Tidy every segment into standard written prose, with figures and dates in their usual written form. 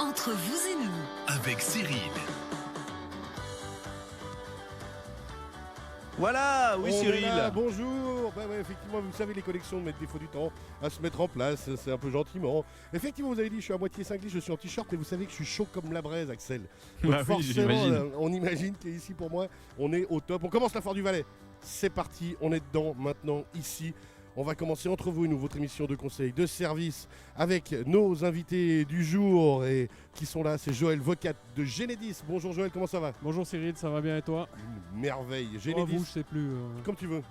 Entre vous et nous, avec Cyril. Voilà, oui On Cyril. est là, bonjour. Ouais, effectivement, vous savez, les collections mettent des fois du temps à se mettre en place, c'est un peu gentiment. Effectivement, vous avez dit, je suis à moitié cinglé, je suis en t-shirt, mais vous savez que je suis chaud comme la braise, Axel. Donc Bah oui, forcément, j'imagine. on imagine qu'ici, pour moi, on est au top. On commence la Foire du Valais. C'est parti, on est dedans maintenant, ici. On va commencer Entre vous et nous, votre émission de conseil, de service, avec nos invités du jour et qui sont là. C'est Joël Vocat de Genedis. Bonjour Joël, comment ça va? Bonjour Cyril, ça va bien et toi? Une merveille. Oh, Genedis. vous, je sais plus. Comme tu veux.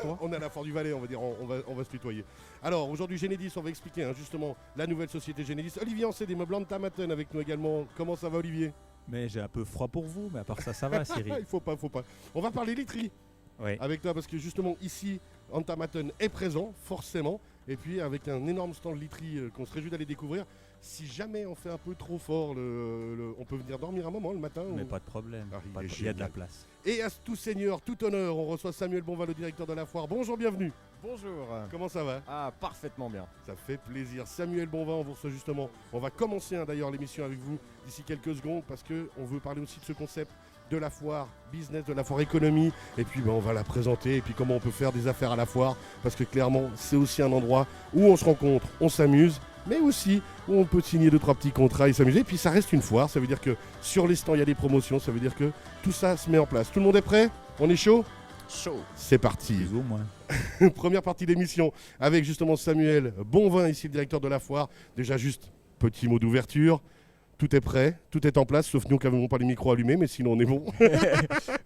Toi On est à la Foire du Valais, on va dire, on va se tutoyer. Alors aujourd'hui Genedis, on va expliquer justement la nouvelle société Genedis. Olivier Ancet des meubles Antamaten avec nous également. Comment ça va Olivier? Mais j'ai un peu froid pour vous, mais à part ça va Cyril. Il faut pas. On va parler literie Oui. avec toi parce que justement ici Antamaten est présent forcément. Et puis avec un énorme stand literie qu'on se réjouit d'aller découvrir. Si jamais on fait un peu trop fort, on peut venir dormir un moment le matin. Mais ou- pas de problème. Ah, il est Il y a de la génial. place. Et à tout seigneur, tout honneur, on reçoit Samuel Bonval, le directeur de la foire. Bonjour, bienvenue. Bonjour. Comment ça va? Ah, parfaitement bien. Ça fait plaisir. Samuel Bonvin, on vous reçoit justement. On va commencer d'ailleurs l'émission avec vous d'ici quelques secondes parce qu'on veut parler aussi de ce concept de la foire business, de la foire économie. Et puis on va la présenter et puis comment on peut faire des affaires à la foire. Parce que clairement, c'est aussi un endroit où on se rencontre, on s'amuse, mais aussi où on peut signer 2-3 petits contrats et s'amuser. Et puis ça reste une foire, ça veut dire que sur les stands, il y a des promotions, ça veut dire que tout ça se met en place. Tout le monde est prêt? On est chaud? Chaud. C'est parti. Plus ou moins. Première partie d'émission avec justement Samuel Bonvin, ici le directeur de la foire. Déjà juste petit mot d'ouverture. Tout est prêt, tout est en place, sauf nous qui n'avons pas les micros allumés, mais sinon on est bon.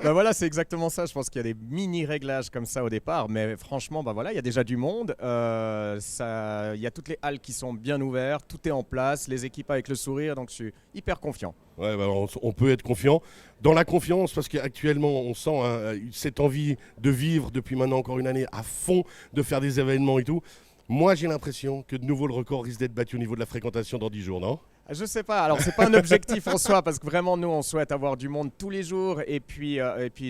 Bah voilà, c'est exactement ça. Je pense qu'il y a des mini réglages comme ça au départ, mais franchement, bah voilà, il y a déjà du monde. Il y a toutes les halles qui sont bien ouvertes, tout est en place, les équipes avec le sourire, donc je suis hyper confiant. Ouais, bah, on peut être confiant. Dans la confiance, parce qu'actuellement on sent cette envie de vivre depuis maintenant encore une année à fond, de faire des événements et tout. Moi j'ai l'impression que de nouveau le record risque d'être battu au niveau de la fréquentation dans 10 jours, non? Je sais pas, alors c'est pas un objectif en soi, parce que vraiment nous on souhaite avoir du monde tous les jours, et puis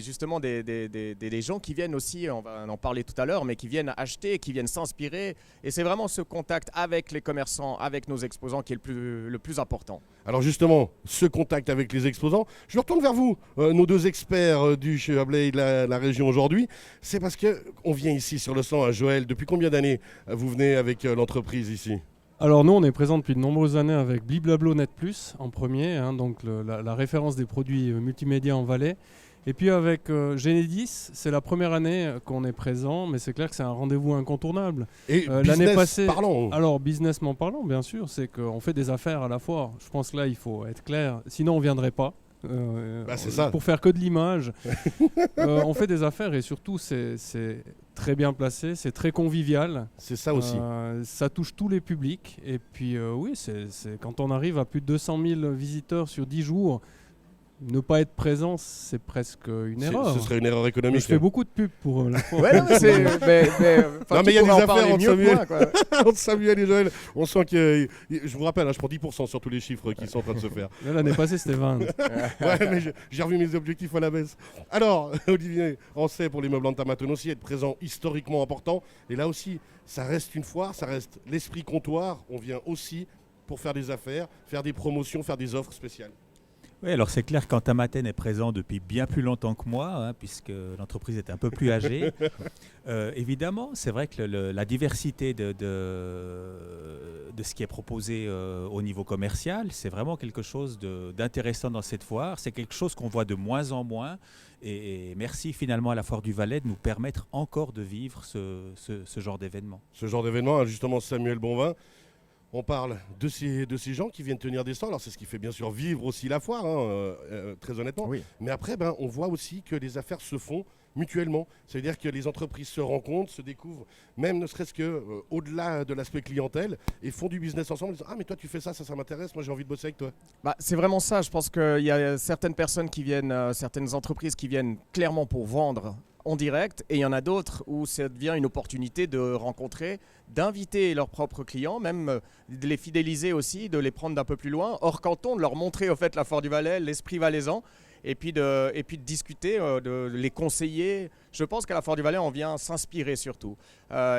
justement des gens qui viennent aussi, on va en parler tout à l'heure, mais qui viennent acheter, qui viennent s'inspirer, et c'est vraiment ce contact avec les commerçants, avec nos exposants qui est le plus important. Alors justement, ce contact avec les exposants, je me retourne vers vous, nos deux experts du Chablais et de la région aujourd'hui. C'est parce qu'on vient ici sur le stand à Joël. Depuis combien d'années vous venez avec l'entreprise ici? Alors nous, on est présent depuis de nombreuses années avec Bliblablo Net Plus en premier, donc la référence des produits multimédia en Valais. Et puis avec Genedis, c'est la première année qu'on est présent, mais c'est clair que c'est un rendez-vous incontournable. Et L'année business passée, parlant. alors businessment parlant, bien sûr, c'est qu'on fait des affaires à la foire. Je pense que là, il faut être clair, sinon on ne viendrait pas. C'est ça. Pour faire que de l'image. On fait des affaires et surtout c'est très bien placé, c'est très convivial. C'est ça aussi. Ça touche tous les publics et puis oui, c'est quand on arrive à plus de 200 000 visiteurs sur 10 jours, ne pas être présent, c'est presque une erreur. Ce serait une erreur économique. Je fais beaucoup de pub pour la foire. Ouais, non, mais c'est. Non, mais il y a des affaires entre mieux que Samuel. moi, quoi. Entre Samuel et Joël, on sent que. Je vous rappelle, je prends 10% sur tous les chiffres qui sont en train de se faire. Là, l'année passée, c'était 20. Ouais, mais j'ai revu mes objectifs à la baisse. Alors, Olivier, on sait pour les meubles Antamaten aussi être présent historiquement important. Et là aussi, ça reste une foire, ça reste l'esprit comptoir. On vient aussi pour faire des affaires, faire des promotions, faire des offres spéciales. Oui, alors c'est clair qu'Antamaten est présent depuis bien plus longtemps que moi, puisque l'entreprise est un peu plus âgée. Évidemment, c'est vrai que la diversité de ce qui est proposé au niveau commercial, c'est vraiment quelque chose d'intéressant dans cette foire. C'est quelque chose qu'on voit de moins en moins. Et merci finalement à la Foire du Valais de nous permettre encore de vivre ce genre d'événement. Ce genre d'événement, justement, Samuel Bonvin. On parle de ces gens qui viennent tenir des stands. Alors c'est ce qui fait bien sûr vivre aussi la foire, très honnêtement. Oui. Mais après, on voit aussi que les affaires se font mutuellement. C'est-à-dire que les entreprises se rencontrent, se découvrent, même ne serait-ce que au-delà de l'aspect clientèle, et font du business ensemble. Ils disent, ah mais toi tu fais ça m'intéresse, moi j'ai envie de bosser avec toi. Bah, c'est vraiment ça. Je pense qu'il y a certaines personnes qui viennent, certaines entreprises qui viennent clairement pour vendre en direct, et il y en a d'autres où ça devient une opportunité de rencontrer, d'inviter leurs propres clients, même de les fidéliser aussi, de les prendre d'un peu plus loin, hors canton, de leur montrer au fait la Foire du Valais, l'esprit valaisan, et puis de discuter, de les conseiller. Je pense qu'à la Foire du Valais, on vient s'inspirer surtout.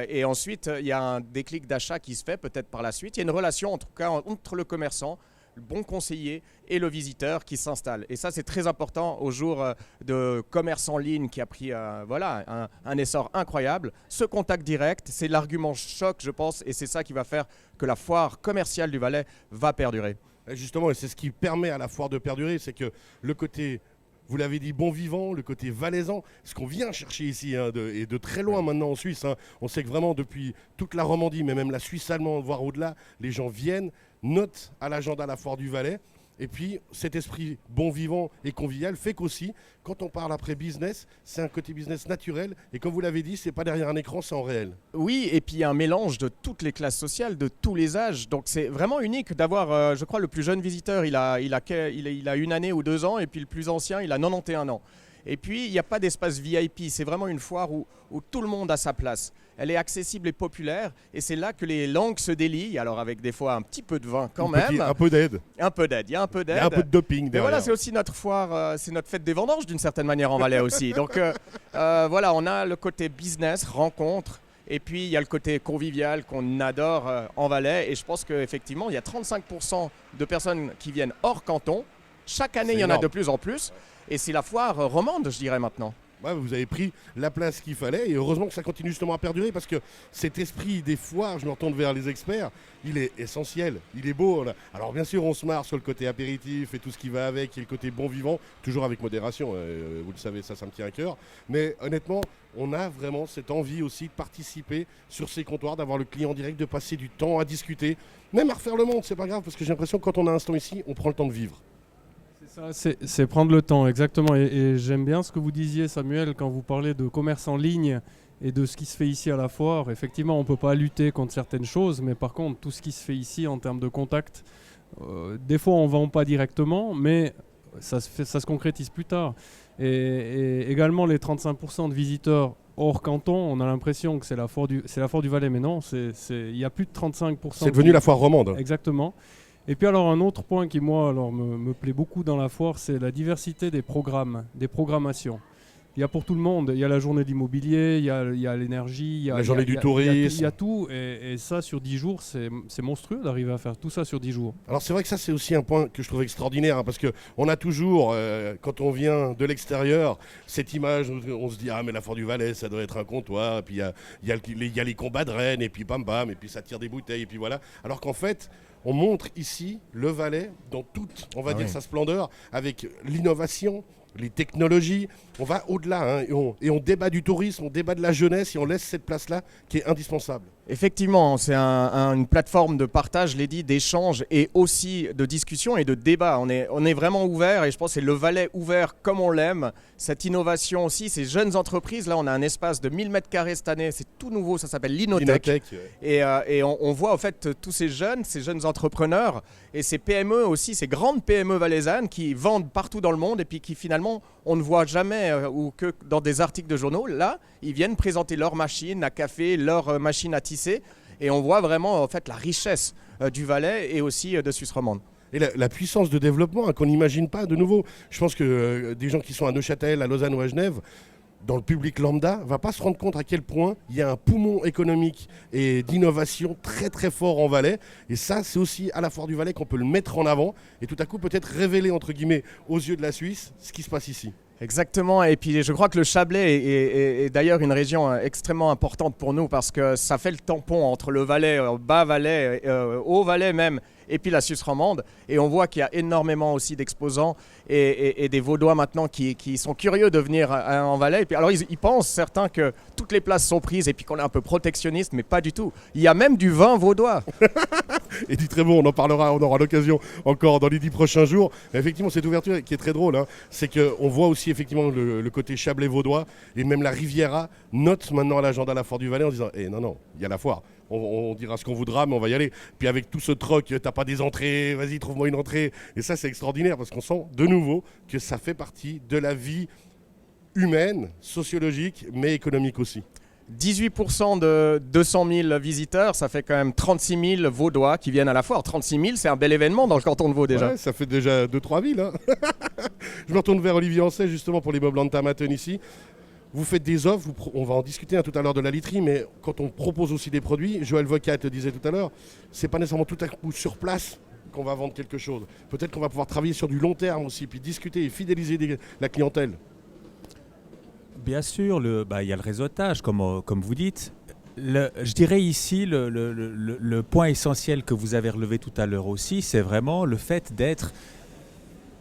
Et ensuite, il y a un déclic d'achat qui se fait peut-être par la suite. Il y a une relation en tout cas entre le commerçant, le bon conseiller et le visiteur qui s'installe. Et ça, c'est très important au jour de commerce en ligne qui a pris un essor incroyable. Ce contact direct, c'est l'argument choc, je pense, et c'est ça qui va faire que la foire commerciale du Valais va perdurer. Et justement, et c'est ce qui permet à la foire de perdurer, c'est que le côté, vous l'avez dit, bon vivant, le côté valaisan, ce qu'on vient chercher ici, et de très loin maintenant en Suisse, on sait que vraiment depuis toute la Romandie, mais même la Suisse allemande, voire au-delà, les gens viennent, notent à l'agenda la foire du Valais. Et puis cet esprit bon vivant et convivial fait qu'aussi, quand on parle après business, c'est un côté business naturel. Et comme vous l'avez dit, c'est pas derrière un écran, c'est en réel. Oui, et puis un mélange de toutes les classes sociales, de tous les âges. Donc c'est vraiment unique d'avoir, je crois, le plus jeune visiteur, il a 1 année ou 2 ans, et puis le plus ancien, il a 91 ans. Et puis, il n'y a pas d'espace VIP, c'est vraiment une foire où tout le monde a sa place. Elle est accessible et populaire, et c'est là que les langues se délient, alors avec des fois un petit peu de vin quand même. Un peu d'aide. Un peu d'aide, il y a un peu d'aide. Il y a un peu de doping derrière. Mais voilà, c'est aussi notre foire, c'est notre fête des vendanges d'une certaine manière en Valais aussi. Donc voilà, on a le côté business, rencontre, et puis il y a le côté convivial qu'on adore en Valais, et je pense qu'effectivement, il y a 35% de personnes qui viennent hors canton. Chaque année, il y en a de plus en plus. Et c'est la foire romande, je dirais maintenant. Ouais, vous avez pris la place qu'il fallait et heureusement que ça continue justement à perdurer parce que cet esprit des foires, je me retourne vers les experts, il est essentiel, il est beau. Là. Alors bien sûr on se marre sur le côté apéritif et tout ce qui va avec et le côté bon vivant, toujours avec modération, vous le savez, ça me tient à cœur. Mais honnêtement, on a vraiment cette envie aussi de participer sur ces comptoirs, d'avoir le client direct, de passer du temps à discuter, même à refaire le monde, c'est pas grave parce que j'ai l'impression que quand on a un stand ici, on prend le temps de vivre. C'est prendre le temps, exactement. Et j'aime bien ce que vous disiez, Samuel, quand vous parlez de commerce en ligne et de ce qui se fait ici à la foire. Effectivement, on ne peut pas lutter contre certaines choses, mais par contre, tout ce qui se fait ici en termes de contact, des fois, on ne vend pas directement, mais ça se concrétise plus tard. Et également, les 35% de visiteurs hors canton, on a l'impression que c'est la foire du Valais, mais non, il y a plus de 35%. C'est devenu la foire romande. Exactement. Et puis alors un autre point qui moi me plaît beaucoup dans la foire, c'est la diversité des programmes, des programmations. Il y a pour tout le monde, il y a la journée d'immobilier, il y a l'énergie, il y a la journée du tourisme. Il y a tout, et ça sur 10 jours, c'est monstrueux d'arriver à faire tout ça sur 10 jours. Alors c'est vrai que ça c'est aussi un point que je trouve extraordinaire, parce qu'on a toujours, quand on vient de l'extérieur, cette image où on se dit « Ah mais la foire du Valais, ça doit être un comptoir, et puis il y a les combats de rennes, et puis bam bam, et puis ça tire des bouteilles, et puis voilà. » Alors qu'en fait, on montre ici le Valais dans toute, on va dire, sa splendeur, avec l'innovation, les technologies. On va au-delà et on débat du tourisme, on débat de la jeunesse et on laisse cette place-là qui est indispensable. Effectivement, c'est une plateforme de partage, je l'ai dit, d'échange et aussi de discussion et de débat. On est vraiment ouvert et je pense que c'est le Valais ouvert comme on l'aime. Cette innovation aussi, ces jeunes entreprises, là on a un espace de 1000 m² cette année, c'est tout nouveau, ça s'appelle l'Inotech. Et on voit en fait tous ces jeunes entrepreneurs et ces PME aussi, ces grandes PME valaisannes qui vendent partout dans le monde et puis qui finalement on ne voit jamais ou que dans des articles de journaux. Là, ils viennent présenter leur machine à café, leur machine à tisser et on voit vraiment en fait la richesse du Valais et aussi de Suisse romande. Et la puissance de développement qu'on n'imagine pas de nouveau. Je pense que des gens qui sont à Neuchâtel, à Lausanne ou à Genève, dans le public lambda, ne va pas se rendre compte à quel point il y a un poumon économique et d'innovation très très fort en Valais. Et ça, c'est aussi à la foire du Valais qu'on peut le mettre en avant et tout à coup peut-être révéler, entre guillemets, aux yeux de la Suisse, ce qui se passe ici. Exactement, et puis je crois que le Chablais est d'ailleurs une région extrêmement importante pour nous parce que ça fait le tampon entre le Valais, bas Valais, haut Valais même, et puis la Suisse romande. Et on voit qu'il y a énormément aussi d'exposants et des Vaudois maintenant qui sont curieux de venir en Valais. Et puis, alors ils pensent certains que toutes les places sont prises et puis qu'on est un peu protectionniste, mais pas du tout. Il y a même du vin vaudois. Et du très bon, on en parlera, on aura l'occasion encore dans les 10 prochains jours. Mais effectivement, cette ouverture qui est très drôle, c'est qu'on voit aussi effectivement le côté Chablais vaudois et même la Riviera note maintenant à l'agenda la foire du Valais en disant non, il y a la foire. On dira ce qu'on voudra, mais on va y aller. Puis avec tout ce troc, t'as pas des entrées, vas-y, trouve-moi une entrée. Et ça, c'est extraordinaire parce qu'on sent de nouveau que ça fait partie de la vie humaine, sociologique, mais économique aussi. 18% de 200 000 visiteurs, ça fait quand même 36 000 Vaudois qui viennent à la foire. 36 000, c'est un bel événement dans le canton de Vaud déjà. Ouais, ça fait déjà 2-3 villes. Je me retourne vers Olivier Ancet justement pour les meubles en Tamaten ici. Vous faites des offres, on va en discuter tout à l'heure de la literie, mais quand on propose aussi des produits, Joël Vocat le disait tout à l'heure, c'est pas nécessairement tout à coup sur place. qu'on va vendre quelque chose. Peut-être qu'on va pouvoir travailler sur du long terme aussi, puis discuter et fidéliser la clientèle. Bien sûr, il y a le réseautage, comme vous dites. Je dirais ici, le point essentiel que vous avez relevé tout à l'heure aussi, c'est vraiment le fait d'être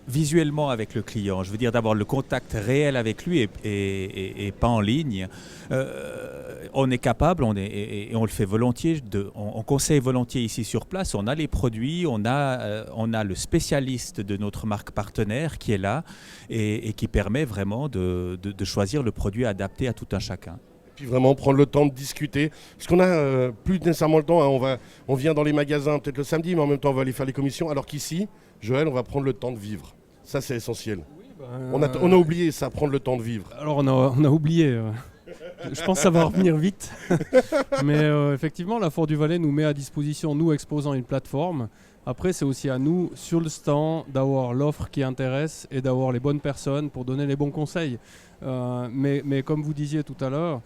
visuellement avec le client. Je veux dire d'avoir le contact réel avec lui et pas en ligne. On est capable, et on le fait volontiers, on conseille volontiers ici sur place. On a les produits, on a le spécialiste de notre marque partenaire qui est là et qui permet vraiment de choisir le produit adapté à tout un chacun. Puis vraiment prendre le temps de discuter. Parce qu'on a plus nécessairement le temps, hein. On vient dans les magasins peut-être le samedi, mais en même temps on va aller faire les commissions. Alors qu'ici, Joël, on va prendre le temps de vivre. Ça, c'est essentiel. Oui, on a oublié ça, prendre le temps de vivre. Alors on a oublié. Je pense que ça va revenir vite. Mais effectivement, la Foire du Valais nous met à disposition, nous exposant une plateforme. Après, c'est aussi à nous, sur le stand, d'avoir l'offre qui intéresse et d'avoir les bonnes personnes pour donner les bons conseils. Mais comme vous disiez tout à l'heure,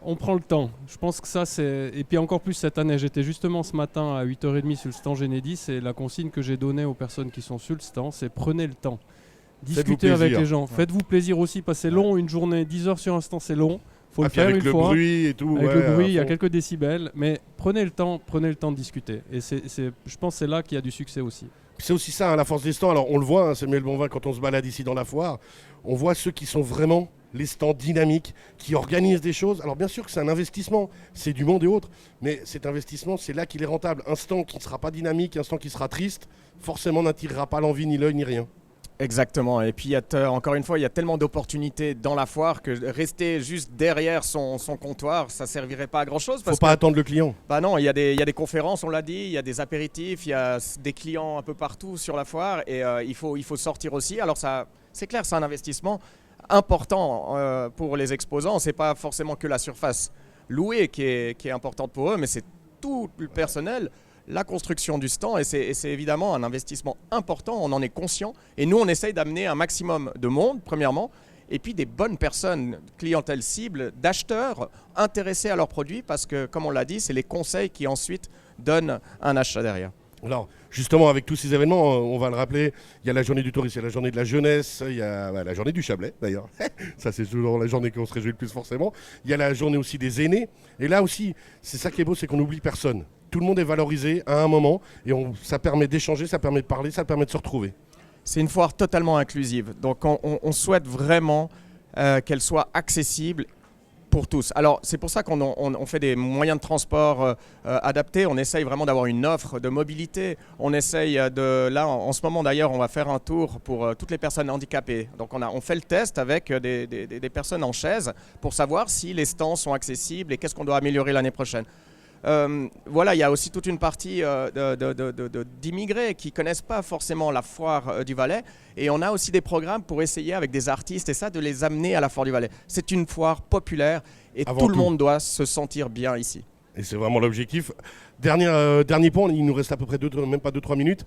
on prend le temps. Je pense que ça, c'est... Et puis encore plus cette année, j'étais justement ce matin à 8h30 sur le stand Genedis et la consigne que j'ai donnée aux personnes qui sont sur le stand, c'est prenez le temps. Discutez avec les gens. Ouais. Faites-vous plaisir aussi, parce que c'est long, une journée, 10 heures sur un stand, c'est long. Faut le faire une fois. Avec le bruit et tout. Avec le bruit, il y a quelques décibels, mais prenez le temps de discuter. Et je pense que c'est là qu'il y a du succès aussi. C'est aussi ça, hein, la force des stands. Alors on le voit, hein, Samuel Bonvin, quand on se balade ici dans la foire, on voit ceux qui sont vraiment les stands dynamiques, qui organisent des choses. Alors bien sûr que c'est un investissement, c'est du monde et autres, mais cet investissement, c'est là qu'il est rentable. Un stand qui ne sera pas dynamique, un stand qui sera triste, forcément n'attirera pas l'envie, ni l'œil, ni rien. Exactement, et puis encore une fois, il y a tellement d'opportunités dans la foire que rester juste derrière son comptoir, ça ne servirait pas à grand-chose. Il ne faut pas attendre le client. Bah non, il y a des conférences, on l'a dit, il y a des apéritifs, il y a des clients un peu partout sur la foire, et il faut sortir aussi. Alors ça, c'est clair, c'est un investissement important pour les exposants. Ce n'est pas forcément que la surface louée qui est importante pour eux, mais c'est tout le personnel. La construction du stand, et c'est évidemment un investissement important, on en est conscient. Et nous, on essaye d'amener un maximum de monde, premièrement, et puis des bonnes personnes, clientèle cible, d'acheteurs intéressés à leurs produits, parce que, comme on l'a dit, c'est les conseils qui ensuite donnent un achat derrière. Alors, justement, avec tous ces événements, on va le rappeler, il y a la journée du tourisme, il y a la journée de la jeunesse, il y a la journée du Chablais, d'ailleurs. Ça, c'est toujours la journée qu'on se réjouit le plus, forcément. Il y a la journée aussi des aînés. Et là aussi, c'est ça qui est beau, c'est qu'on n'oublie personne. Tout le monde est valorisé à un moment et ça permet d'échanger, ça permet de parler, ça permet de se retrouver. C'est une foire totalement inclusive. Donc, on souhaite vraiment qu'elle soit accessible pour tous. Alors, c'est pour ça qu'on fait des moyens de transport adaptés. On essaye vraiment d'avoir une offre de mobilité. On essaye là, en ce moment d'ailleurs, on va faire un tour pour toutes les personnes handicapées. Donc, on fait le test avec des personnes en chaise pour savoir si les stands sont accessibles et qu'est-ce qu'on doit améliorer l'année prochaine. Voilà, il y a aussi toute une partie d'immigrés qui ne connaissent pas forcément la foire du Valais, et on a aussi des programmes pour essayer avec des artistes et ça de les amener à la foire du Valais. C'est une foire populaire et tout le monde doit se sentir bien ici. Et c'est vraiment l'objectif. Dernier point, il nous reste à peu près même pas 2-3 minutes.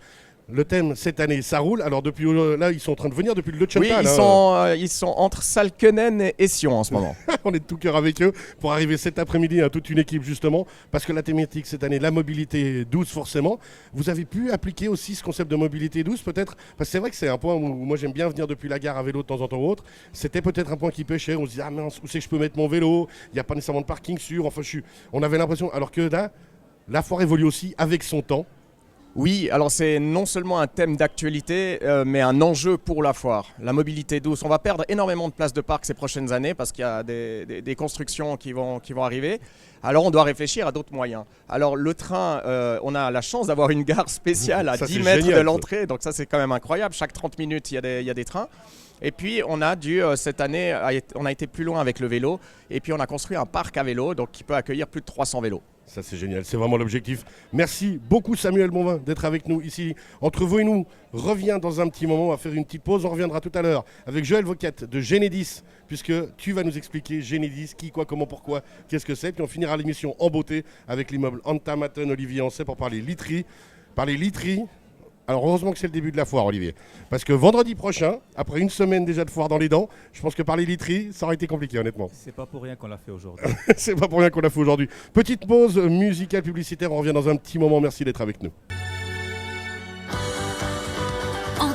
Le thème cette année, ça roule. Alors depuis là, ils sont en train de venir depuis le Lutschenthal. Oui, ils sont entre Salkenen et Sion en ce moment. On est de tout cœur avec eux pour arriver cet après-midi à toute une équipe justement, parce que la thématique cette année, la mobilité douce forcément. Vous avez pu appliquer aussi ce concept de mobilité douce peut-être, parce que c'est vrai que c'est un point où moi j'aime bien venir depuis la gare à vélo de temps en temps ou autre. C'était peut-être un point qui pêchait. On se dit ah mince, où c'est que je peux mettre mon vélo? Il n'y a pas nécessairement de parking sûr. Enfin, on avait l'impression, alors que là, la foire évolue aussi avec son temps. Oui, alors c'est non seulement un thème d'actualité, mais un enjeu pour la foire. La mobilité douce. On va perdre énormément de places de parc ces prochaines années parce qu'il y a des constructions qui vont arriver. Alors on doit réfléchir à d'autres moyens. Alors le train, on a la chance d'avoir une gare spéciale à 10 mètres de l'entrée. Donc ça c'est quand même incroyable. Chaque 30 minutes, il y a des trains. Et puis on a cette année, on a été plus loin avec le vélo. Et puis on a construit un parc à vélo donc, qui peut accueillir plus de 300 vélos. Ça c'est génial, c'est vraiment l'objectif. Merci beaucoup Samuel Bonvin d'être avec nous ici. Entre vous et nous, reviens dans un petit moment, on va faire une petite pause, on reviendra tout à l'heure avec Joël Voquette de Genedis, puisque tu vas nous expliquer Genedis, qui, quoi, comment, pourquoi, qu'est-ce que c'est. Puis on finira l'émission en beauté avec l'immeuble Anta Matten Olivier Ancet pour parler literie. Alors heureusement que c'est le début de la foire Olivier, parce que vendredi prochain, après une semaine déjà de foire dans les dents, je pense que parler literie, ça aurait été compliqué honnêtement. C'est pas pour rien qu'on l'a fait aujourd'hui. C'est pas pour rien qu'on l'a fait aujourd'hui. Petite pause musicale publicitaire, on revient dans un petit moment, merci d'être avec nous.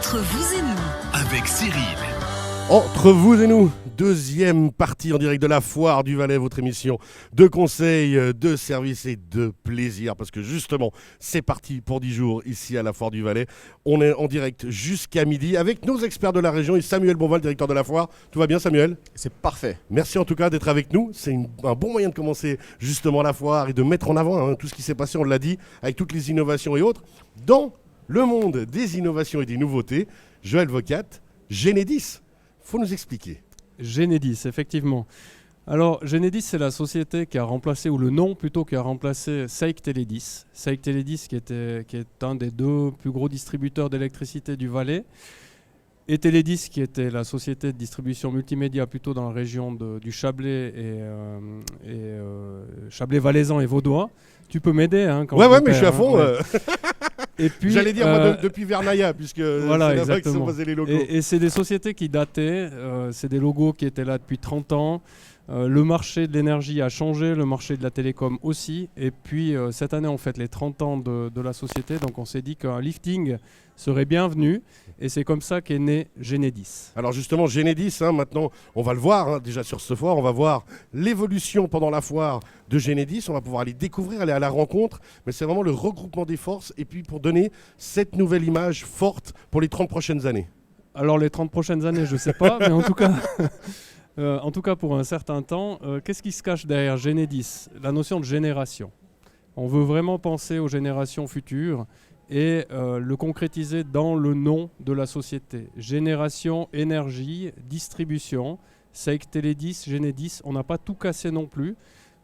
Entre vous et nous, avec Cyril. Entre vous et nous, deuxième partie en direct de la Foire du Valais, votre émission de conseils, de services et de plaisir. Parce que justement, c'est parti pour 10 jours ici à la Foire du Valais. On est en direct jusqu'à midi avec nos experts de la région et Samuel Bonval, directeur de la Foire. Tout va bien, Samuel ? C'est parfait. Merci en tout cas d'être avec nous. C'est un bon moyen de commencer justement la Foire et de mettre en avant tout ce qui s'est passé, on l'a dit, avec toutes les innovations et autres. Dans le monde des innovations et des nouveautés, Joël Vocat, Genedis. Faut nous expliquer. Genedis, effectivement. Alors, Genedis, c'est la société qui a remplacé, ou le nom plutôt, qui a remplacé Seik Teledis. Seik Teledis, qui est un des deux plus gros distributeurs d'électricité du Valais. Et Teledis, qui était la société de distribution multimédia plutôt dans la région du Chablais et Chablais-Valaisan et Vaudois. Tu peux m'aider quand Ouais, mais je suis à fond. Ouais. Et puis, j'allais dire moi, depuis Vernaya, puisque voilà, c'est là-bas exactement. que sont basés les logos. Et c'est des sociétés qui dataient, c'est des logos qui étaient là depuis 30 ans. Le marché de l'énergie a changé, le marché de la télécom aussi. Et puis cette année, on fête les 30 ans de la société, donc on s'est dit qu'un lifting serait bienvenu. Et c'est comme ça qu'est né Genedis. Alors justement, Genedis, maintenant, on va le voir déjà sur ce foire, on va voir l'évolution pendant la foire de Genedis, on va pouvoir aller découvrir, aller à la rencontre, mais c'est vraiment le regroupement des forces et puis pour donner cette nouvelle image forte pour les 30 prochaines années. Alors les 30 prochaines années, je ne sais pas, mais en tout cas pour un certain temps, qu'est-ce qui se cache derrière Genedis ? La notion de génération. On veut vraiment penser aux générations futures et le concrétiser dans le nom de la société. Génération, énergie, distribution, Seik Teledis, Genedis, on n'a pas tout cassé non plus.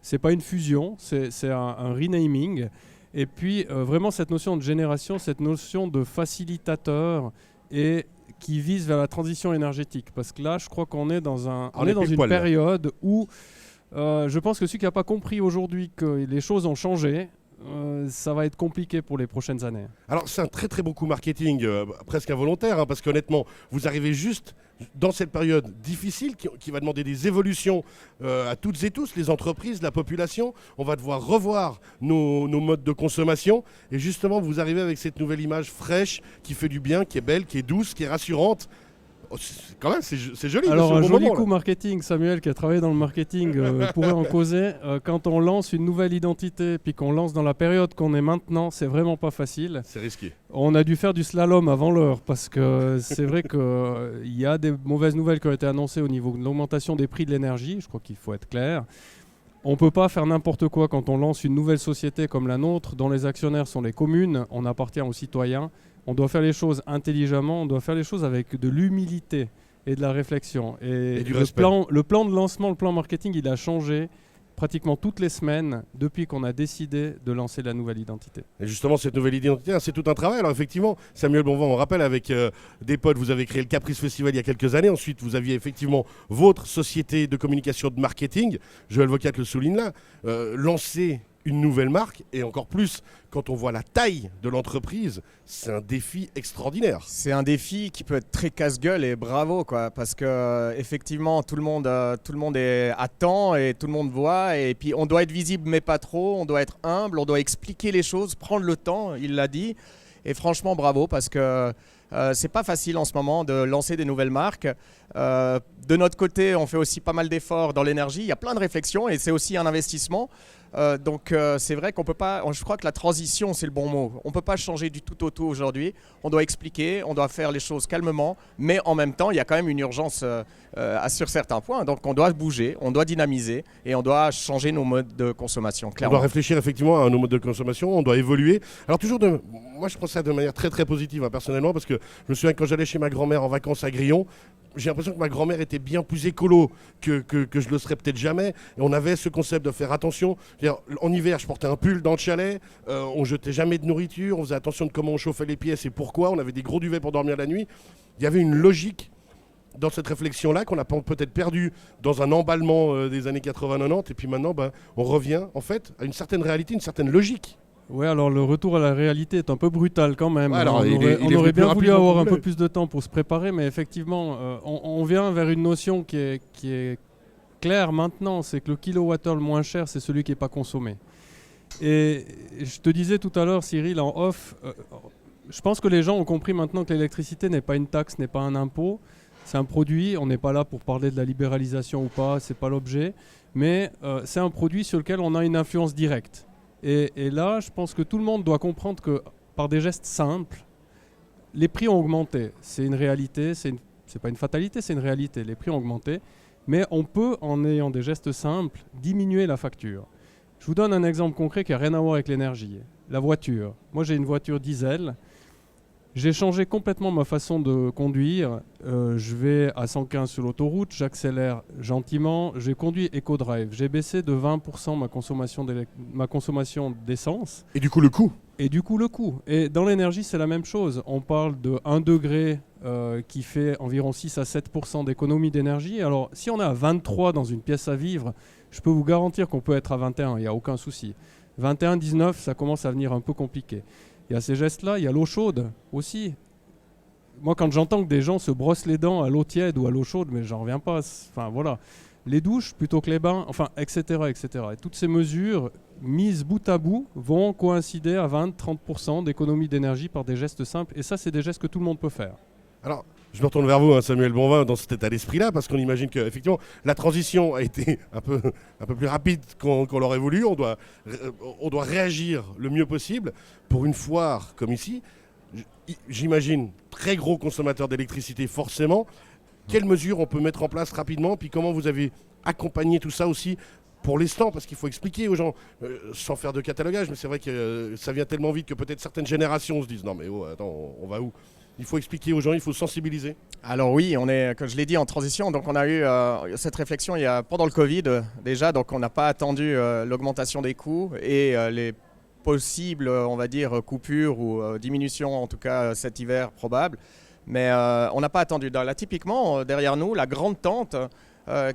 C'est pas une fusion, c'est un renaming. Et puis vraiment cette notion de génération, cette notion de facilitateur et qui vise vers la transition énergétique. Parce que là, je crois qu'on est dans une période où je pense que celui qui n'a pas compris aujourd'hui que les choses ont changé, ça va être compliqué pour les prochaines années. Alors c'est un très très beau coup marketing, presque involontaire, parce qu'honnêtement, vous arrivez juste dans cette période difficile qui va demander des évolutions à toutes et tous, les entreprises, la population. On va devoir revoir nos modes de consommation et justement vous arrivez avec cette nouvelle image fraîche qui fait du bien, qui est belle, qui est douce, qui est rassurante. Quand même, c'est joli. Alors, un joli coup là. Marketing, Samuel, qui a travaillé dans le marketing, pourrait en causer. Quand on lance une nouvelle identité, puis qu'on lance dans la période qu'on est maintenant, c'est vraiment pas facile. C'est risqué. On a dû faire du slalom avant l'heure, parce que c'est vrai qu'il y a des mauvaises nouvelles qui ont été annoncées au niveau de l'augmentation des prix de l'énergie. Je crois qu'il faut être clair. On ne peut pas faire n'importe quoi quand on lance une nouvelle société comme la nôtre, dont les actionnaires sont les communes. On appartient aux citoyens. On doit faire les choses intelligemment, on doit faire les choses avec de l'humilité et de la réflexion. Et du respect. Le plan de lancement, le plan marketing, il a changé pratiquement toutes les semaines depuis qu'on a décidé de lancer la nouvelle identité. Et justement, cette nouvelle identité, c'est tout un travail. Alors effectivement, Samuel Bonvent, on rappelle avec des potes, vous avez créé le Caprice Festival il y a quelques années. Ensuite, vous aviez effectivement votre société de communication de marketing. Joël Vocat le souligne là. Lancer une nouvelle marque, et encore plus quand on voit la taille de l'entreprise, c'est un défi extraordinaire. C'est un défi qui peut être très casse-gueule et bravo, quoi, parce que effectivement tout le monde est à temps et tout le monde voit, et puis on doit être visible mais pas trop, on doit être humble, on doit expliquer les choses, prendre le temps, il l'a dit, et franchement bravo parce que c'est pas facile en ce moment de lancer des nouvelles marques. De notre côté, on fait aussi pas mal d'efforts dans l'énergie, il y a plein de réflexions et c'est aussi un investissement. Donc c'est vrai qu'on peut pas, je crois que la transition c'est le bon mot. On peut pas changer du tout au tout aujourd'hui. On doit expliquer, on doit faire les choses calmement, mais en même temps il y a quand même une urgence sur certains points. Donc on doit bouger, on doit dynamiser et on doit changer nos modes de consommation. Clairement. On doit réfléchir effectivement à nos modes de consommation, on doit évoluer. Alors toujours, moi je pense ça de manière très très positive personnellement, parce que je me souviens que quand j'allais chez ma grand-mère en vacances à Grillon, j'ai l'impression que ma grand-mère était bien plus écolo que je le serais peut-être jamais. Et on avait ce concept de faire attention. En hiver, je portais un pull dans le chalet, on jetait jamais de nourriture, on faisait attention de comment on chauffait les pièces et pourquoi. On avait des gros duvets pour dormir la nuit. Il y avait une logique dans cette réflexion-là qu'on a peut-être perdu dans un emballement des années 80-90. Et puis maintenant, on revient en fait à une certaine réalité, une certaine logique. Oui, alors le retour à la réalité est un peu brutal quand même. Ouais, alors, on aurait bien voulu avoir un peu plus de temps pour se préparer, mais effectivement, on vient vers une notion qui est claire maintenant, c'est que le kilowattheure le moins cher, c'est celui qui n'est pas consommé. Et je te disais tout à l'heure, Cyril, en off, je pense que les gens ont compris maintenant que l'électricité n'est pas une taxe, n'est pas un impôt. C'est un produit, on n'est pas là pour parler de la libéralisation ou pas, c'est pas l'objet. Mais c'est un produit sur lequel on a une influence directe. Et là, je pense que tout le monde doit comprendre que par des gestes simples, les prix ont augmenté. C'est une réalité, c'est pas une fatalité, c'est une réalité. Les prix ont augmenté. Mais on peut, en ayant des gestes simples, diminuer la facture. Je vous donne un exemple concret qui n'a rien à voir avec l'énergie. La voiture. Moi, j'ai une voiture diesel. J'ai changé complètement ma façon de conduire. Je vais à 115 sur l'autoroute, j'accélère gentiment. J'ai conduit EcoDrive. J'ai baissé de 20% ma consommation d'essence. Et du coup, le coût. Et dans l'énergie, c'est la même chose. On parle de 1 degré qui fait environ 6 à 7% d'économie d'énergie. Alors, si on est à 23 dans une pièce à vivre, je peux vous garantir qu'on peut être à 21, il n'y a aucun souci. 21, 19, ça commence à venir un peu compliqué. Il y a ces gestes-là, il y a l'eau chaude aussi. Moi, quand j'entends que des gens se brossent les dents à l'eau tiède ou à l'eau chaude, mais j'en reviens pas. Enfin, voilà. Les douches plutôt que les bains, enfin, etc., etc. Et toutes ces mesures, mises bout à bout, vont coïncider à 20-30% d'économie d'énergie par des gestes simples. Et ça, c'est des gestes que tout le monde peut faire. Alors, je me retourne vers vous, Samuel Bonvin, dans cet état d'esprit-là, parce qu'on imagine qu'effectivement, la transition a été un peu plus rapide qu'on l'aurait voulu. On doit réagir le mieux possible. Pour une foire comme ici, j'imagine, très gros consommateur d'électricité forcément. Quelles mesures on peut mettre en place rapidement? Puis comment vous avez accompagné tout ça aussi pour les stands? Parce qu'il faut expliquer aux gens, sans faire de catalogage, mais c'est vrai que ça vient tellement vite que peut-être certaines générations se disent « Non mais oh, attends, on va où ?» Il faut expliquer aux gens, il faut sensibiliser. Alors oui, on est, comme je l'ai dit, en transition. Donc on a eu cette réflexion pendant le Covid déjà. Donc on n'a pas attendu l'augmentation des coûts et les possibles, on va dire, coupures ou diminutions, en tout cas cet hiver probable. Mais on n'a pas attendu. Là, typiquement, derrière nous, la grande tente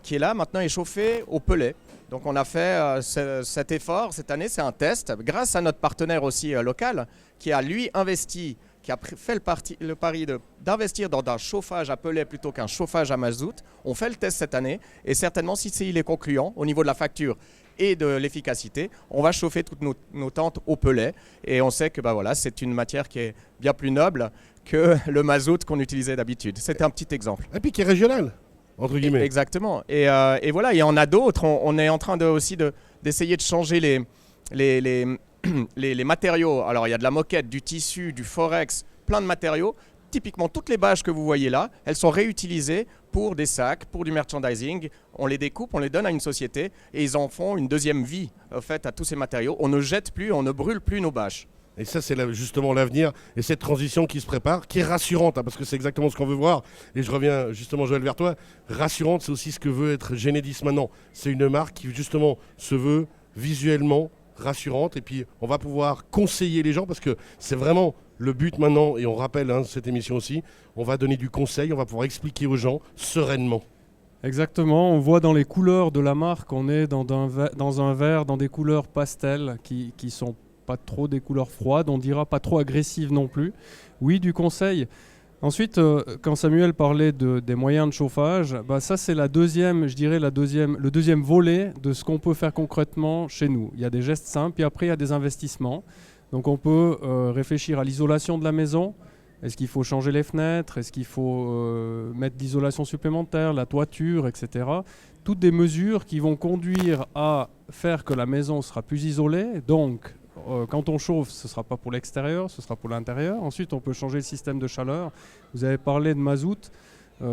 qui est là maintenant est chauffée au pellet. Donc on a fait cet effort cette année, c'est un test, grâce à notre partenaire aussi local qui a lui investi, qui a fait le pari d'investir dans un chauffage à pellet plutôt qu'un chauffage à mazout. On fait le test cette année et certainement si il est concluant au niveau de la facture et de l'efficacité, on va chauffer toutes nos tentes au pellet et on sait que voilà, c'est une matière qui est bien plus noble que le mazout qu'on utilisait d'habitude. C'était un petit exemple. Et puis qui est régional, entre guillemets. Exactement. Et voilà, il y en a d'autres. On est en train d'essayer de changer les matériaux. Alors il y a de la moquette, du tissu, du forex, plein de matériaux. Typiquement, toutes les bâches que vous voyez là, elles sont réutilisées pour des sacs, pour du merchandising. On les découpe, on les donne à une société et ils en font une deuxième vie en fait, à tous ces matériaux. On ne jette plus, on ne brûle plus nos bâches. Et ça, c'est justement l'avenir et cette transition qui se prépare, qui est rassurante, parce que c'est exactement ce qu'on veut voir. Et je reviens justement, Joël, vers toi. Rassurante, c'est aussi ce que veut être Genedis maintenant. C'est une marque qui justement se veut visuellement rassurante. Et puis, on va pouvoir conseiller les gens, parce que c'est vraiment le but maintenant, et on rappelle cette émission aussi, on va donner du conseil, on va pouvoir expliquer aux gens sereinement. Exactement, on voit dans les couleurs de la marque, on est dans un verre, dans des couleurs pastel qui sont pas trop des couleurs froides, on dira pas trop agressives non plus. Oui, du conseil. Ensuite, quand Samuel parlait des moyens de chauffage, ça c'est le deuxième volet de ce qu'on peut faire concrètement chez nous. Il y a des gestes simples et après il y a des investissements. Donc on peut réfléchir à l'isolation de la maison. Est-ce qu'il faut changer les fenêtres? Est-ce qu'il faut mettre de l'isolation supplémentaire, la toiture, etc. Toutes des mesures qui vont conduire à faire que la maison sera plus isolée. Donc quand on chauffe, ce ne sera pas pour l'extérieur, ce sera pour l'intérieur. Ensuite, on peut changer le système de chaleur. Vous avez parlé de mazout.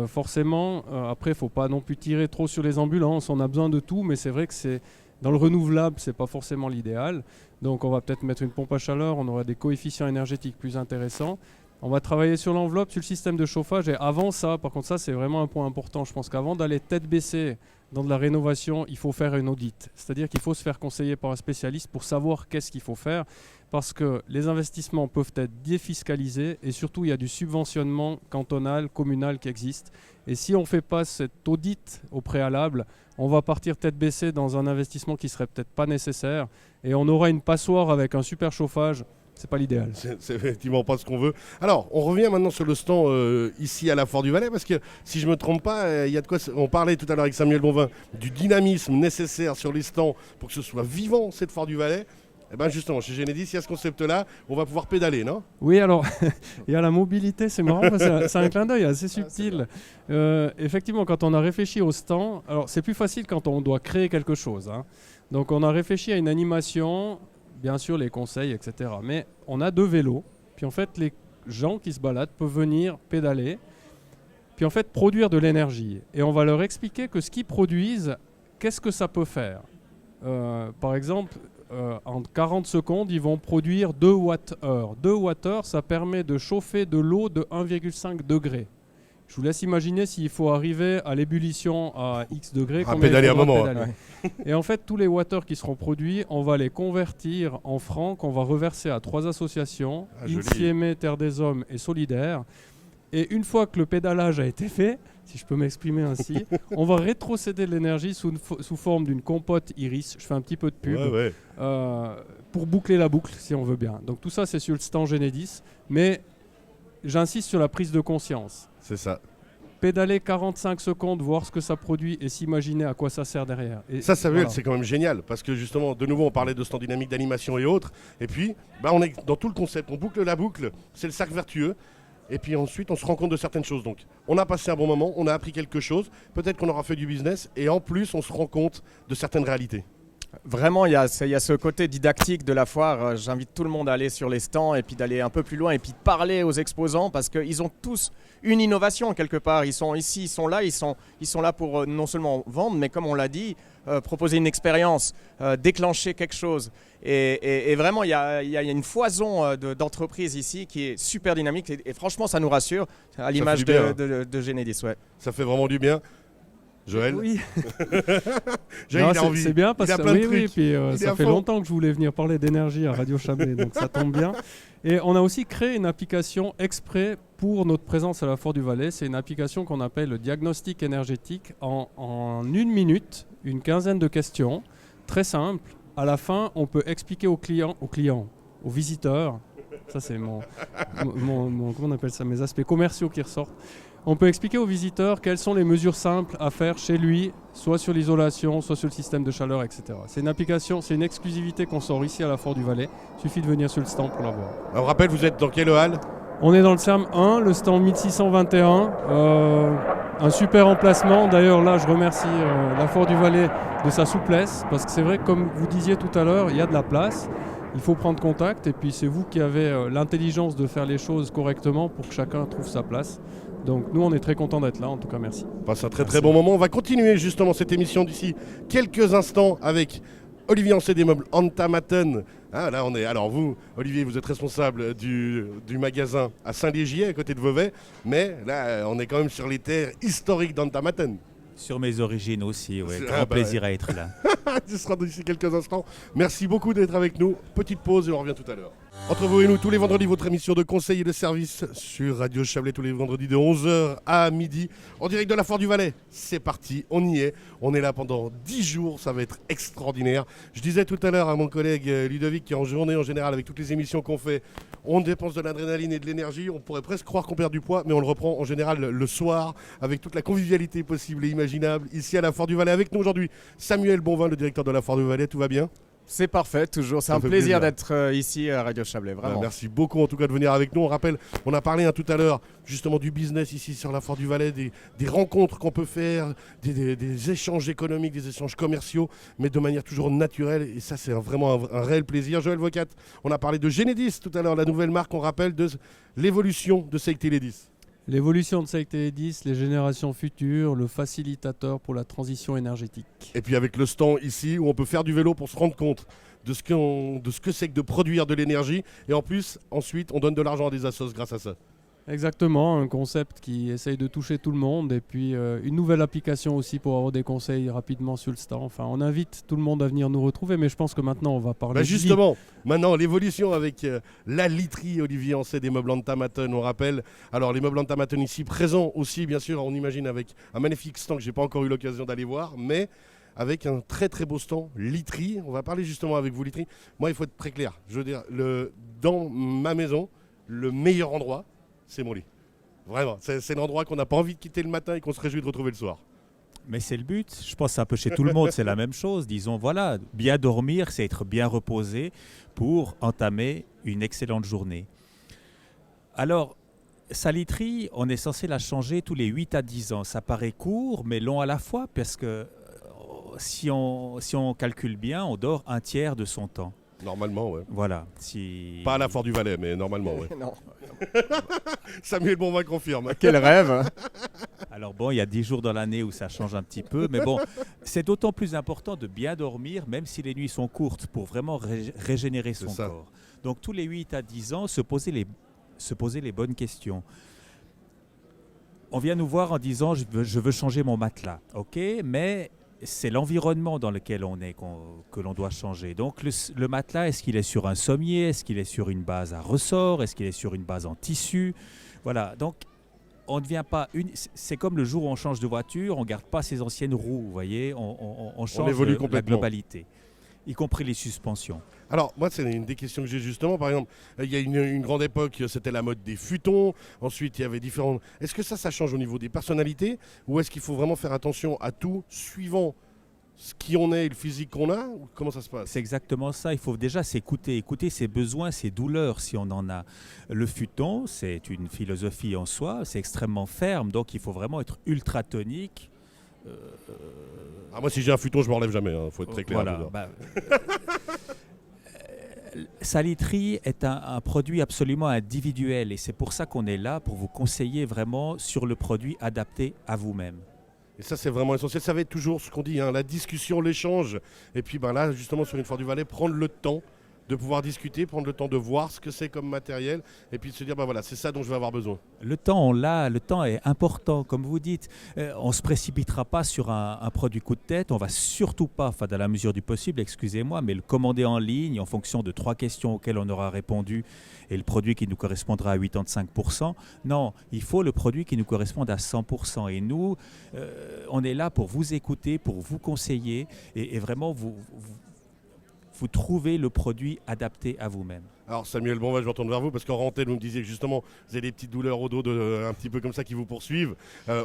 Forcément, après, il ne faut pas non plus tirer trop sur les ambulances. On a besoin de tout, mais c'est vrai que dans le renouvelable, ce n'est pas forcément l'idéal. Donc, on va peut-être mettre une pompe à chaleur. On aura des coefficients énergétiques plus intéressants. On va travailler sur l'enveloppe, sur le système de chauffage. Et avant ça, par contre, ça, c'est vraiment un point important. Je pense qu'avant d'aller tête baissée dans de la rénovation, il faut faire une audit. C'est-à-dire qu'il faut se faire conseiller par un spécialiste pour savoir qu'est-ce qu'il faut faire. Parce que les investissements peuvent être défiscalisés et surtout, il y a du subventionnement cantonal, communal qui existe. Et si on ne fait pas cet audit au préalable, on va partir tête baissée dans un investissement qui ne serait peut-être pas nécessaire. Et on aura une passoire avec un super chauffage. C'est pas l'idéal. C'est effectivement pas ce qu'on veut. Alors, on revient maintenant sur le stand ici à la Foire du Valais, parce que si je me trompe pas, il y a de quoi. On parlait tout à l'heure avec Samuel Bonvin du dynamisme nécessaire sur les stands pour que ce soit vivant cette Foire du Valais. Eh ben justement, chez Genedis, il y a ce concept-là, on va pouvoir pédaler, non? Oui, alors, il y a la mobilité, c'est marrant, parce que c'est un clin d'œil assez subtil. Effectivement, quand on a réfléchi au stand, alors c'est plus facile quand on doit créer quelque chose, hein. Donc on a réfléchi à une animation, bien sûr les conseils, etc. Mais on a 2 vélos, puis en fait les gens qui se baladent peuvent venir pédaler, puis en fait produire de l'énergie. Et on va leur expliquer que ce qu'ils produisent, qu'est-ce que ça peut faire. Par exemple, en 40 secondes, ils vont produire 2 Wh. 2 Wh, ça permet de chauffer de l'eau de 1,5 degré. Je vous laisse imaginer s'il faut arriver à l'ébullition à X degrés. À pédaler un moment. Pédaler. Et en fait, tous les watts qui seront produits, on va les convertir en francs qu'on va reverser à 3 associations, Insieme, Terre des Hommes et Solidaire. Et une fois que le pédalage a été fait, si je peux m'exprimer ainsi, on va rétrocéder de l'énergie sous forme d'une compote Iris. Je fais un petit peu de pub pour boucler la boucle, si on veut bien. Donc tout ça, c'est sur le stand Genedis. Mais j'insiste sur la prise de conscience. C'est ça. Pédaler 45 secondes, voir ce que ça produit et s'imaginer à quoi ça sert derrière. Et Samuel, voilà. c'est quand même génial parce que justement, de nouveau, on parlait de stand dynamique, d'animation et autres. Et puis, on est dans tout le concept. On boucle la boucle, c'est le cercle vertueux. Et puis ensuite, on se rend compte de certaines choses. Donc, on a passé un bon moment, on a appris quelque chose. Peut-être qu'on aura fait du business. Et en plus, on se rend compte de certaines réalités. Vraiment, il y a ce côté didactique de la foire. J'invite tout le monde à aller sur les stands et puis d'aller un peu plus loin et puis de parler aux exposants parce qu'ils ont tous une innovation quelque part. Ils sont ici, ils sont là pour non seulement vendre, mais comme on l'a dit, proposer une expérience, déclencher quelque chose. Et vraiment, il y a une foison d'entreprises ici qui est super dynamique et franchement, ça nous rassure à l'image de Genedis. Ouais. Ça fait vraiment du bien. Joël. Oui. Joël, il a envie. C'est bien parce que oui, puis ça fait fond. longtemps que je voulais venir parler d'énergie à Radio Chablais, donc ça tombe bien. Et on a aussi créé une application exprès pour notre présence à la Foire du Valais. C'est une application qu'on appelle le diagnostic énergétique. En 1 minute, une quinzaine de questions, très simple. À la fin, on peut expliquer aux visiteurs. Ça, c'est mon comment on appelle ça, mes aspects commerciaux qui ressortent. On peut expliquer aux visiteurs quelles sont les mesures simples à faire chez lui, soit sur l'isolation, soit sur le système de chaleur, etc. C'est une application, c'est une exclusivité qu'on sort ici à la Foire du Valais. Il suffit de venir sur le stand pour la voir. On rappelle, vous êtes dans quelle halle? On est dans le CERM 1, le stand 1621. Un super emplacement. D'ailleurs, là, je remercie la Foire du Valais de sa souplesse, parce que c'est vrai que, comme vous disiez tout à l'heure, il y a de la place. Il faut prendre contact, et puis c'est vous qui avez l'intelligence de faire les choses correctement pour que chacun trouve sa place. Donc nous, on est très contents d'être là, en tout cas merci. On passe un très bon moment. On va continuer justement cette émission d'ici quelques instants avec Olivier Ancet des meubles Antamaten. Là on est. Alors vous, Olivier, vous êtes responsable du magasin à Saint-Légier, à côté de Vevey, mais là on est quand même sur les terres historiques d'Antamaten. Sur mes origines aussi, ouais. Grand plaisir à être là. Ce sera d'ici quelques instants. Merci beaucoup d'être avec nous. Petite pause et on revient tout à l'heure. Entre vous et nous, tous les vendredis, votre émission de conseil et de service sur Radio Chablais, tous les vendredis de 11h à midi, en direct de la Foire du Valais. C'est parti, on y est. On est là pendant 10 jours, ça va être extraordinaire. Je disais tout à l'heure à mon collègue Ludovic qui en journée en général, avec toutes les émissions qu'on fait, on dépense de l'adrénaline et de l'énergie. On pourrait presque croire qu'on perd du poids, mais on le reprend en général le soir avec toute la convivialité possible et imaginable. Ici à la Foire du Valais, avec nous aujourd'hui, Samuel Bonvin, le directeur de la Foire du Valais. Tout va bien ? C'est parfait, toujours. C'est un plaisir d'être ici à Radio Chablais, vraiment. Merci beaucoup en tout cas de venir avec nous. On rappelle, on a parlé tout à l'heure justement du business ici sur la Foire du Valais, des rencontres qu'on peut faire, des échanges économiques, des échanges commerciaux, mais de manière toujours naturelle. Et ça, c'est vraiment un réel plaisir. Joël Vocat, on a parlé de Genedis tout à l'heure, la nouvelle marque, on rappelle, de l'évolution de Seicteledis. L'évolution de Seicteledis, les générations futures, le facilitateur pour la transition énergétique. Et puis avec le stand ici où on peut faire du vélo pour se rendre compte de ce que c'est que de produire de l'énergie. Et en plus, ensuite, on donne de l'argent à des assos grâce à ça. Exactement, un concept qui essaye de toucher tout le monde et puis une nouvelle application aussi pour avoir des conseils rapidement sur le stand. Enfin, on invite tout le monde à venir nous retrouver, mais je pense que maintenant on va parler. Justement, maintenant l'évolution avec la literie Olivier Ancet des meubles Antamaten, on rappelle. Alors les meubles Antamaten ici présents aussi, bien sûr, on imagine avec un magnifique stand que j'ai pas encore eu l'occasion d'aller voir, mais avec un très très beau stand literie. On va parler justement avec vous literie. Moi, il faut être très clair. Je veux dire, dans ma maison, le meilleur endroit, c'est mon lit. Vraiment, c'est l'endroit qu'on n'a pas envie de quitter le matin et qu'on se réjouit de retrouver le soir. Mais c'est le but. Je pense que c'est un peu chez tout le monde, c'est la même chose. Disons, voilà, bien dormir, c'est être bien reposé pour entamer une excellente journée. Alors, sa literie, on est censé la changer tous les 8 à 10 ans. Ça paraît court, mais long à la fois, parce que si on calcule bien, on dort un tiers de son temps. Normalement, ouais. Voilà. Pas à la Foire du Valais, mais normalement, ouais. Non. Samuel Bonvin confirme. Quel rêve. Alors bon, il y a 10 jours dans l'année où ça change un petit peu, mais bon, c'est d'autant plus important de bien dormir, même si les nuits sont courtes, pour vraiment régénérer son corps. Donc tous les 8 à 10 ans, se poser les bonnes questions. On vient nous voir en disant je veux changer mon matelas, ok, mais c'est l'environnement dans lequel on est que l'on doit changer. Donc le matelas, est-ce qu'il est sur un sommier, est-ce qu'il est sur une base à ressort, est-ce qu'il est sur une base en tissu? Voilà, donc on ne devient pas c'est comme le jour où on change de voiture, on ne garde pas ses anciennes roues, vous voyez, on change évolue la complètement. globalité, y compris les suspensions. Alors, moi, c'est une des questions que j'ai justement. Par exemple, il y a une grande époque, c'était la mode des futons. Ensuite, il y avait différentes... Est-ce que ça change au niveau des personnalités? Ou est-ce qu'il faut vraiment faire attention à tout, suivant ce qui on est et le physique qu'on a? Ou comment ça se passe? C'est exactement ça. Il faut déjà s'écouter, écouter ses besoins, ses douleurs, si on en a. Le futon, c'est une philosophie en soi. C'est extrêmement ferme, donc il faut vraiment être ultra tonique. Moi, si j'ai un futon, je ne m'enlève jamais. Il faut être très clair. Voilà. Sa literie est un produit absolument individuel et c'est pour ça qu'on est là, pour vous conseiller vraiment sur le produit adapté à vous-même. Et ça, c'est vraiment essentiel. Ça va être toujours ce qu'on dit, la discussion, l'échange. Et puis là, justement, sur une Foire du Valais, prendre le temps de pouvoir discuter, prendre le temps de voir ce que c'est comme matériel et puis de se dire, voilà, c'est ça dont je vais avoir besoin. Le temps, on l'a, le temps est important, comme vous dites. On ne se précipitera pas sur un produit coup de tête, on va surtout pas, enfin dans la mesure du possible, excusez-moi, mais le commander en ligne en fonction de 3 questions auxquelles on aura répondu et le produit qui nous correspondra à 85%. Non, il faut le produit qui nous corresponde à 100%. Et nous, on est là pour vous écouter, pour vous conseiller et vraiment vous trouvez le produit adapté à vous-même. Alors Samuel Bonvin, je me retourne vers vous parce qu'en rentelle, vous me disiez que justement, vous avez des petites douleurs au dos un petit peu comme ça qui vous poursuivent.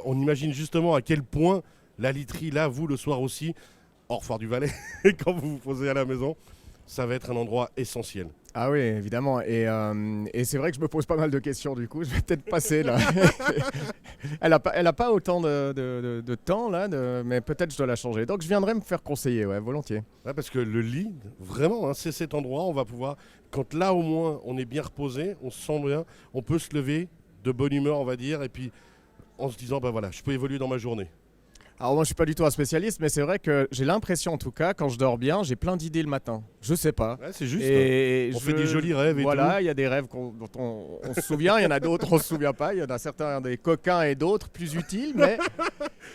On imagine justement à quel point la literie, là, vous, le soir aussi, hors Foire du Valais, quand vous vous posez à la maison, ça va être un endroit essentiel. Ah oui, évidemment. Et c'est vrai que je me pose pas mal de questions du coup. Je vais peut-être passer là. Elle a pas autant de temps là, mais peut-être je dois la changer. Donc je viendrai me faire conseiller, ouais, volontiers. Ouais, parce que le lit, vraiment, c'est cet endroit où on va pouvoir, quand là au moins on est bien reposé, on se sent bien, on peut se lever de bonne humeur, on va dire, et puis en se disant, voilà, je peux évoluer dans ma journée. Alors moi je suis pas du tout un spécialiste, mais c'est vrai que j'ai l'impression en tout cas, quand je dors bien, j'ai plein d'idées le matin. Je sais pas. Ouais, c'est juste. Et on fait des jolis rêves et tout. Voilà, il y a des rêves dont on se souvient, il y en a d'autres on se souvient pas. Il y en a certains des coquins et d'autres plus utiles, mais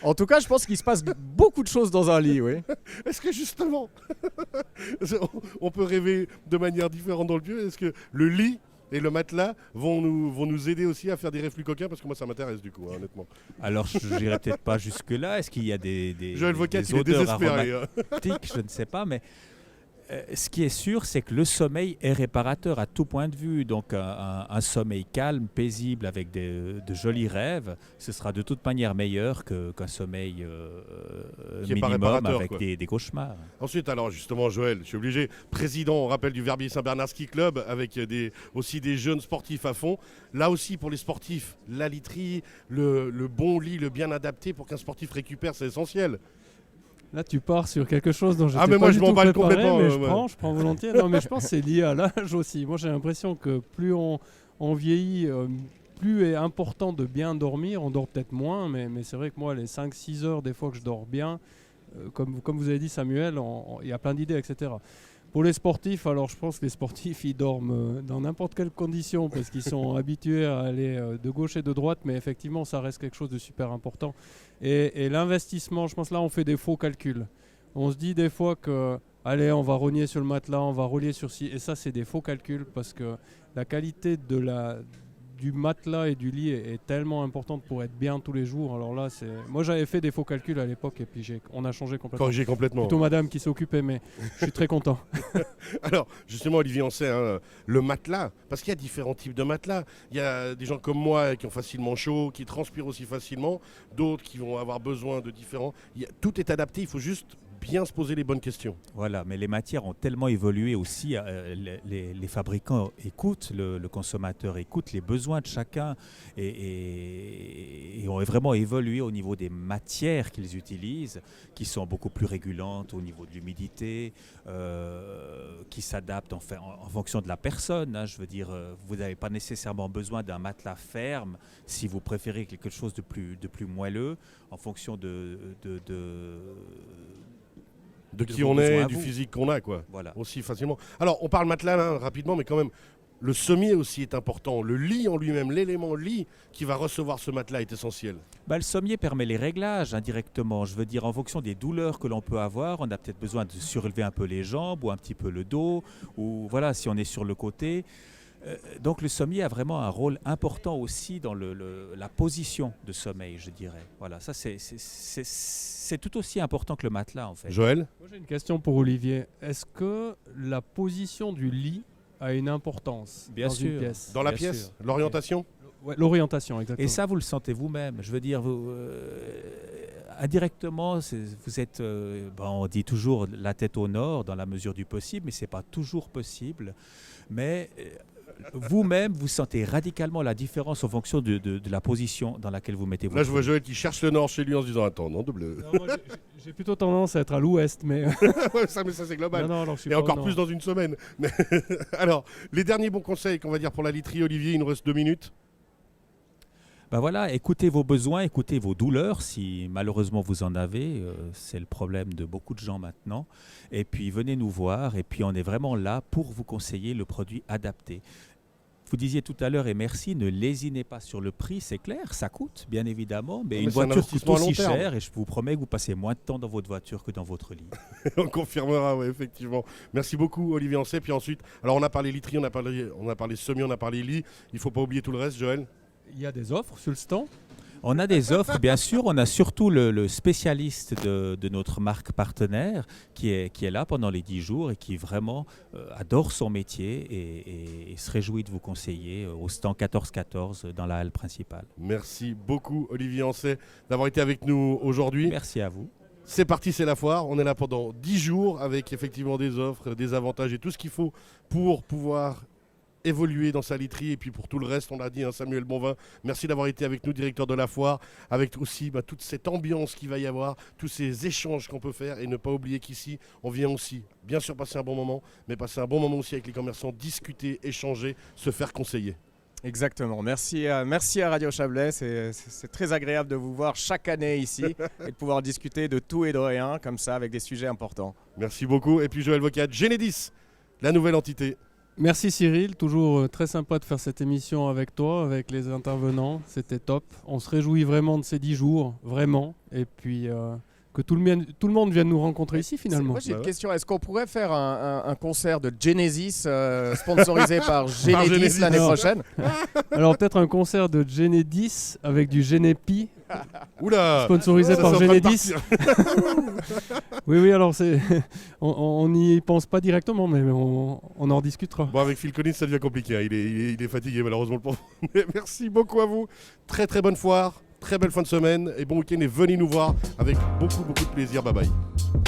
en tout cas je pense qu'il se passe beaucoup de choses dans un lit, oui. Est-ce que justement, on peut rêver de manière différente dans le lieu? Est-ce que le lit et le matelas vont nous aider aussi à faire des rêves plus coquins? Parce que moi ça m'intéresse du coup, honnêtement. Alors je n'irai peut-être pas jusque-là. Est-ce qu'il y a des Joël Vocat, des il est odeurs désespéré. aromatiques? Je ne sais pas, mais ce qui est sûr, c'est que le sommeil est réparateur à tout point de vue. Donc un sommeil calme, paisible, avec de jolis rêves, ce sera de toute manière meilleur qu'un sommeil minimum avec des cauchemars. Ensuite, alors justement, Joël, je suis obligé, président, on rappelle, du Verbier Saint-Bernard Ski Club, avec aussi des jeunes sportifs à fond. Là aussi, pour les sportifs, la literie, le bon lit, le bien adapté pour qu'un sportif récupère, c'est essentiel. Là, tu pars sur quelque chose dont je mais moi, je m'emballe complètement. Mais je prends volontiers. Non, mais je pense que c'est lié à l'âge aussi. Moi, j'ai l'impression que plus on vieillit, plus est important de bien dormir. On dort peut-être moins, mais c'est vrai que moi, les 5-6 heures, des fois que je dors bien, comme vous avez dit, Samuel, il y a plein d'idées, etc. Pour les sportifs, alors je pense que les sportifs, ils dorment dans n'importe quelle condition parce qu'ils sont habitués à aller de gauche et de droite, mais effectivement, ça reste quelque chose de super important. Et l'investissement, je pense là, on fait des faux calculs. On se dit des fois que, allez, on va rogner sur le matelas, on va relier sur ci, et ça, c'est des faux calculs parce que la qualité du matelas et du lit est tellement importante pour être bien tous les jours. Alors là, moi j'avais fait des faux calculs à l'époque et puis on a changé complètement. Corrigé complètement. Plutôt madame qui s'occupait, mais je suis très content. Alors, justement, Olivier Ancet, hein, le matelas, parce qu'il y a différents types de matelas. Il y a des gens comme moi qui ont facilement chaud, qui transpirent aussi facilement, d'autres qui vont avoir besoin de différents. Tout est adapté, il faut juste bien se poser les bonnes questions. Voilà, mais les matières ont tellement évolué aussi, les fabricants écoutent, le consommateur écoute les besoins de chacun et ont vraiment évolué au niveau des matières qu'ils utilisent, qui sont beaucoup plus régulantes au niveau de l'humidité, qui s'adaptent en fonction de la personne. Hein, je veux dire, vous n'avez pas nécessairement besoin d'un matelas ferme si vous préférez quelque chose de plus moelleux en fonction de qui on est, du physique qu'on a, quoi. Voilà. Aussi facilement. Alors, on parle matelas là, rapidement, mais quand même, le sommier aussi est important. Le lit en lui-même, l'élément lit qui va recevoir ce matelas est essentiel. Le sommier permet les réglages indirectement. Je veux dire, en fonction des douleurs que l'on peut avoir, on a peut-être besoin de surélever un peu les jambes ou un petit peu le dos, ou voilà, si on est sur le côté. Donc le sommier a vraiment un rôle important aussi dans la position de sommeil, je dirais. Voilà, ça c'est tout aussi important que le matelas en fait. Joël ? Moi j'ai une question pour Olivier. Est-ce que la position du lit a une importance Bien dans sûr. une pièce ? Dans la Bien pièce, sûr. l'orientation ? Ouais, l'orientation, exactement. Et ça, vous le sentez vous-même. Je veux dire, indirectement, vous êtes, on dit toujours la tête au nord dans la mesure du possible, mais ce n'est pas toujours possible. Mais vous-même, vous sentez radicalement la différence en fonction de la position dans laquelle vous mettez votre Là, je vois lit. Joël qui cherche le nord chez lui en se disant attends, non, de bleu. Non, moi, j'ai plutôt tendance à être à l'ouest, mais... Ouais, ça, mais ça, c'est global. Non, alors, je suis Et pas au encore nord. plus dans une semaine. Mais alors, les derniers bons conseils qu'on va dire pour la literie, Olivier, il nous reste 2 minutes. Voilà, écoutez vos besoins, écoutez vos douleurs, si malheureusement vous en avez, c'est le problème de beaucoup de gens maintenant. Et puis venez nous voir, et puis on est vraiment là pour vous conseiller le produit adapté. Vous disiez tout à l'heure, et merci, ne lésinez pas sur le prix, c'est clair, ça coûte, bien évidemment, mais Non, mais une c'est un voiture coûte investissement à long aussi terme. cher, et je vous promets que vous passez moins de temps dans votre voiture que dans votre lit. On confirmera, oui, effectivement. Merci beaucoup, Olivier Ancet. Puis ensuite, alors on a parlé literie, on a parlé semis, on a parlé lit. Il ne faut pas oublier tout le reste, Joël. Il y a des offres sur le stand. On a des offres, bien sûr. On a surtout le spécialiste de notre marque partenaire qui est là pendant les 10 jours et qui vraiment adore son métier et se réjouit de vous conseiller au stand 1414 dans la halle principale. Merci beaucoup, Olivier Ancet, d'avoir été avec nous aujourd'hui. Merci à vous. C'est parti, c'est la foire. On est là pendant 10 jours avec effectivement des offres, des avantages et tout ce qu'il faut pour pouvoir évoluer dans sa literie. Et puis pour tout le reste, on l'a dit, hein, Samuel Bonvin, merci d'avoir été avec nous, directeur de la foire, avec aussi toute cette ambiance qu'il va y avoir, tous ces échanges qu'on peut faire et ne pas oublier qu'ici, on vient aussi, bien sûr, passer un bon moment, mais passer un bon moment aussi avec les commerçants, discuter, échanger, se faire conseiller. Exactement. Merci à Radio Chablais. C'est très agréable de vous voir chaque année ici et de pouvoir discuter de tout et de rien comme ça avec des sujets importants. Merci beaucoup. Et puis Joël Vocat, Genedis, la nouvelle entité. Merci Cyril, toujours très sympa de faire cette émission avec toi, avec les intervenants, c'était top. On se réjouit vraiment de ces 10 jours, vraiment, et puis que tout le monde vienne nous rencontrer ici finalement. Moi j'ai une question, est-ce qu'on pourrait faire un concert de Genesis sponsorisé par Genedis Genesis. l'année prochaine? Alors peut-être un concert de Genedis avec du Genepi, Oula, sponsorisé ça, par c'est en train de Genedis. Oui, alors on n'y pense pas directement, mais on en discutera. Bon, avec Phil Collins, ça devient compliqué. Hein. Il est fatigué, malheureusement. Mais merci beaucoup à vous. Très, très bonne foire. Très belle fin de semaine. Et bon week-end. Et venez nous voir avec beaucoup, beaucoup de plaisir. Bye bye.